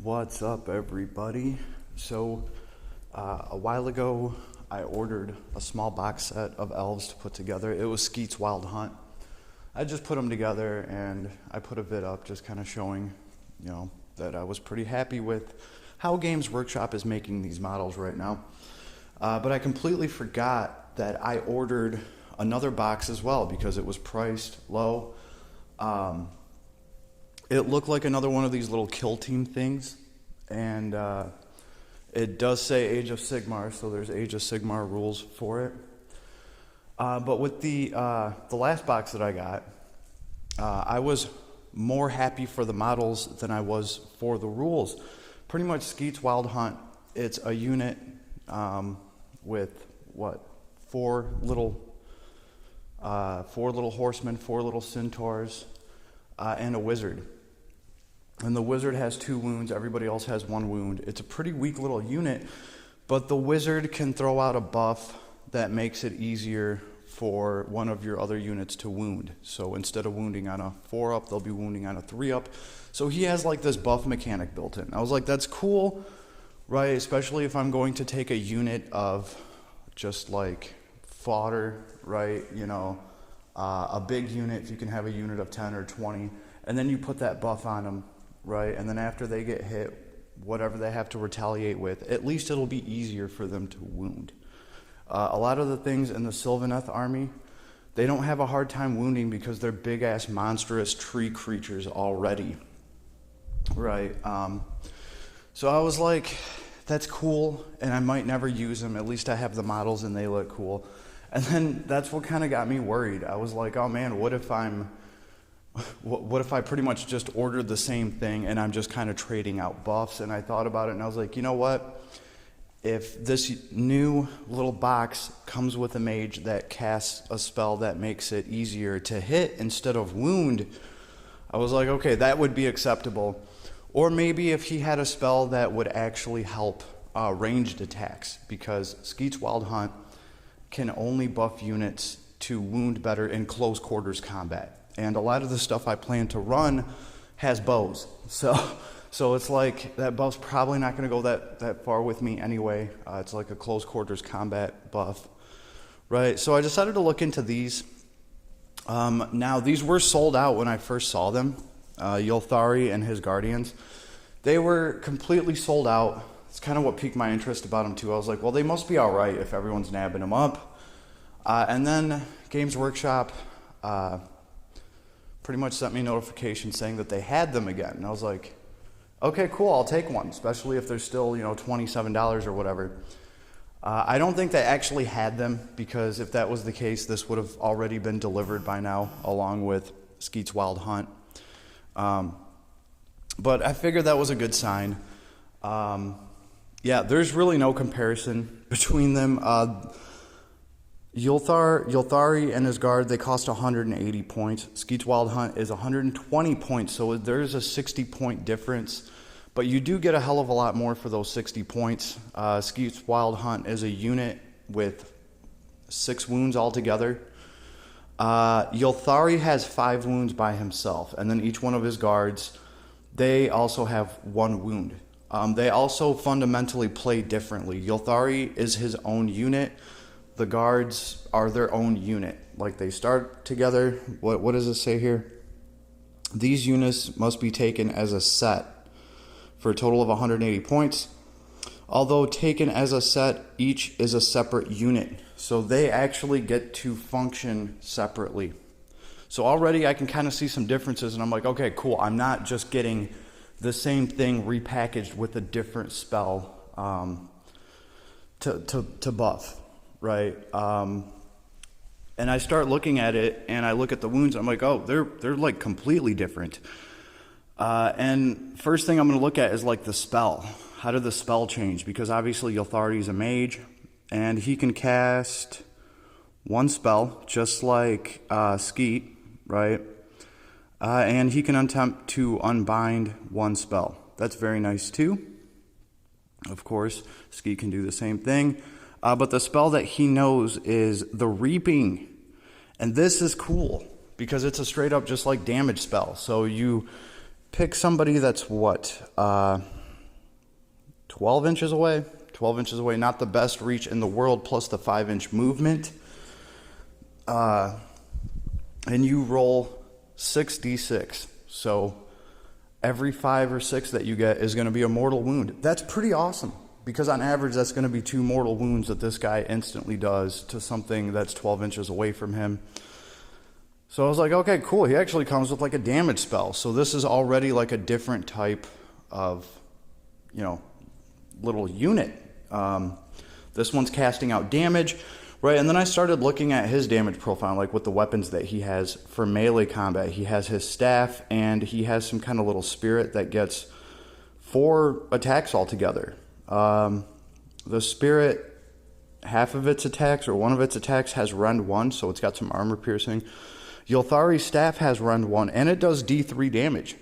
What's up, everybody? So a while ago I ordered a small box set of elves to put together. It was Skeath's Wild Hunt. I just put them together and I put a vid up just kind of showing, that I was pretty happy with how Games Workshop is making these models right now. But I completely forgot that I ordered another box as well because it was priced low. It looked like another one of these little kill team things, and it does say Age of Sigmar, so there's Age of Sigmar rules for it. But with the last box that I got, I was more happy for the models than I was for the rules. Pretty much Skeath's Wild Hunt, it's a unit with four little horsemen, four little centaurs, and a wizard. And the wizard has 2 wounds, everybody else has 1 wound. It's a pretty weak little unit, but the wizard can throw out a buff that makes it easier for one of your other units to wound. So instead of wounding on a 4-up, they'll be wounding on a 3-up. So he has like this buff mechanic built in. I was like, that's cool, right? Especially if I'm going to take a unit of just like fodder, right? A big unit, if you can have a unit of 10 or 20, and then you put that buff on them, right? And then after they get hit, whatever they have to retaliate with, at least it'll be easier for them to wound. A lot of the things in the Sylvaneth army, they don't have a hard time wounding because they're big-ass monstrous tree creatures already, right? So I was like, that's cool, and I might never use them. At least I have the models and they look cool. And then that's what kind of got me worried. I was like, oh man, what if I pretty much just ordered the same thing and I'm just kind of trading out buffs? And I thought about it and I was like, you know what? If this new little box comes with a mage that casts a spell that makes it easier to hit instead of wound, I was like, okay, that would be acceptable. Or maybe if he had a spell that would actually help ranged attacks, because Skeath's Wild Hunt can only buff units to wound better in close quarters combat. And a lot of the stuff I plan to run has bows. So it's like that buff's probably not going to go that far with me anyway. It's like a close quarters combat buff, right? So I decided to look into these. Now, these were sold out when I first saw them. Ylthari and his guardians. They were completely sold out. It's kind of what piqued my interest about them too. I was like, well, they must be all right if everyone's nabbing them up. And then Games Workshop pretty much sent me a notification saying that they had them again. And I was like, okay, cool, I'll take one, especially if they're still, $27 or whatever. I don't think they actually had them, because if that was the case, this would have already been delivered by now, along with Skeath's Wild Hunt. But I figured that was a good sign. Yeah, there's really no comparison between them. Ylthari and his guard, they cost 180 points. Skeath's Wild Hunt is 120 points, so there's a 60-point difference. But you do get a hell of a lot more for those 60 points. Skeath's Wild Hunt is a unit with 6 wounds altogether. Ylthari has 5 wounds by himself, and then each one of his guards, they also have 1 wound. They also fundamentally play differently. Ylthari is his own unit. The guards are their own unit. Like, they start together. What does it say here? These units must be taken as a set for a total of 180 points. Although taken as a set, each is a separate unit. So they actually get to function separately. So already I can kind of see some differences, and I'm like, okay, cool. I'm not just getting the same thing repackaged with a different spell to buff, right? And I start looking at it, and I look at the wounds, and I'm like, oh, they're like completely different. And first thing I'm going to look at is like the spell. How did the spell change? Because obviously Ylthari is a mage, and he can cast 1 spell, just like Skeath, right? And he can attempt to unbind 1 spell. That's very nice too. Of course, Skeath can do the same thing. But the spell that he knows is the Reaping. And this is cool because it's a straight up just like damage spell. So you pick somebody that's what? 12 inches away. 12 inches away, not the best reach in the world, plus the 5-inch movement. And you roll 6d6. So every 5 or 6 that you get is going to be a mortal wound. That's pretty awesome, because on average that's going to be 2 mortal wounds that this guy instantly does to something that's 12 inches away from him. So I was like, okay, cool. He actually comes with like a damage spell. So this is already like a different type of, you know, little unit. This one's casting out damage, right? And then I started looking at his damage profile, like with the weapons that he has for melee combat. He has his staff, and he has some kind of little spirit that gets 4 attacks altogether. The spirit, half of its attacks, or one of its attacks, has rend 1, so it's got some armor piercing. Ylthari's staff has rend 1, and it does D3 damage.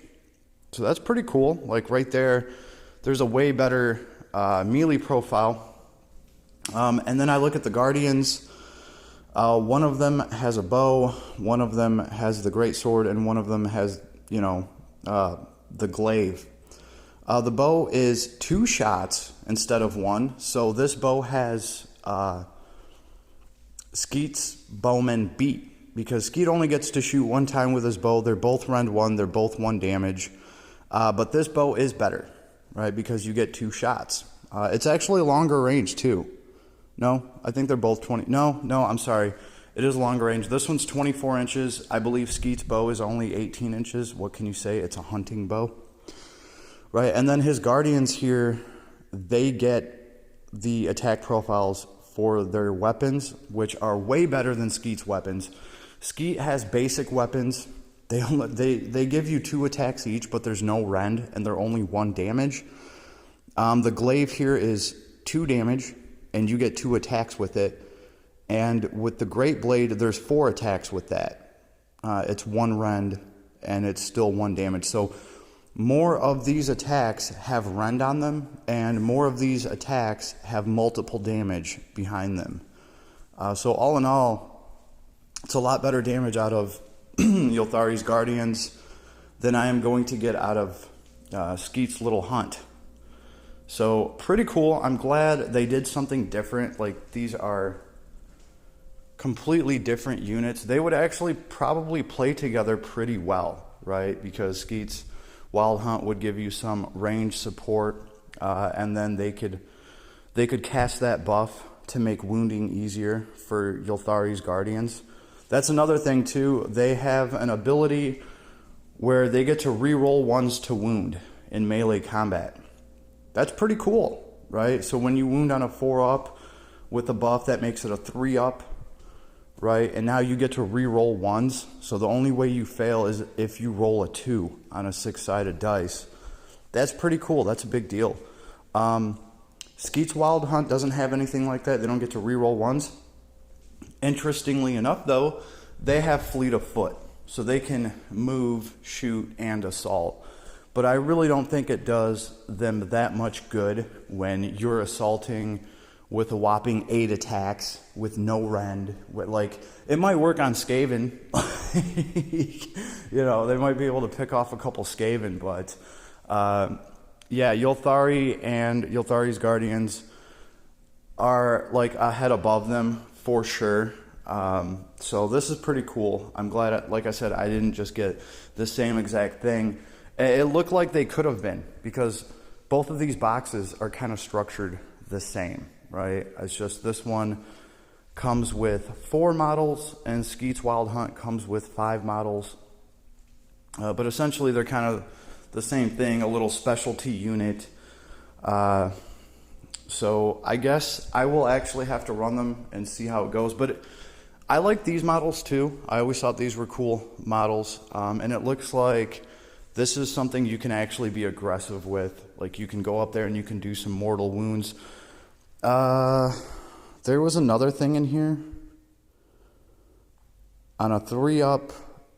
So that's pretty cool. Like right there, there's a way better melee profile. And then I look at the Guardians. One of them has a bow, one of them has the greatsword, and one of them has, you know, the glaive. The bow is 2 shots instead of 1. So this bow has Skeath's bowman beat, because Skeath only gets to shoot 1 time with his bow. They're both rend 1. They're both 1 damage. But this bow is better, right, because you get 2 shots. It's actually longer range, too. No, I think they're both 20. No, I'm sorry. It is longer range. This one's 24 inches. I believe Skeath's bow is only 18 inches. What can you say? It's a hunting bow. Right, and then his Guardians here, they get the attack profiles for their weapons, which are way better than Skeath's weapons. Skeath has basic weapons. They give you 2 attacks each, but there's no rend, and they're only 1 damage. The glaive here is 2 damage, and you get 2 attacks with it. And with the great blade, there's 4 attacks with that. It's 1 rend, and it's still 1 damage. So more of these attacks have rend on them, and more of these attacks have multiple damage behind them. So all in all, it's a lot better damage out of Ylthari's Guardians than I am going to get out of Skeath's little hunt. So pretty cool. I'm glad they did something different. Like, these are completely different units. They would actually probably play together pretty well, right? Because Skeath's Wild Hunt would give you some range support, and then they could cast that buff to make wounding easier for Ylthari's Guardians. That's another thing too. They have an ability where they get to reroll 1s to wound in melee combat. That's pretty cool, right? So when you wound on a 4-up with a buff, that makes it a 3-up, right? And now you get to reroll 1s. So the only way you fail is if you roll a 2 on a 6-sided dice. That's pretty cool. That's a big deal. Skeath's Wild Hunt doesn't have anything like that. They don't get to reroll 1s. Interestingly enough, though, they have fleet of foot. So they can move, shoot, and assault. But I really don't think it does them that much good when you're assaulting with a whopping 8 attacks with no rend. Like, it might work on Skaven. You know, they might be able to pick off a couple Skaven, but yeah, Ylthari and Ylthari's Guardians are like a head above them for sure. So this is pretty cool. I'm glad, like I said, I didn't just get the same exact thing. It looked like they could have been, because both of these boxes are kind of structured the same, right? It's just this one comes with 4 models, and Skeath's Wild Hunt comes with 5 models. But essentially they're kind of the same thing, a little specialty unit. So I guess I will actually have to run them and see how it goes. But I like these models too. I always thought these were cool models. And it looks like this is something you can actually be aggressive with. Like, you can go up there and you can do some mortal wounds. There was another thing in here. On a 3-up,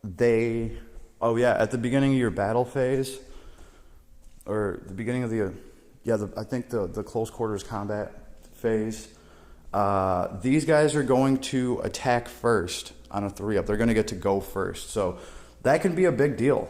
at the beginning of your battle phase, or the beginning of I think the close quarters combat phase, these guys are going to attack first on a 3-up. They're going to get to go first. So that can be a big deal.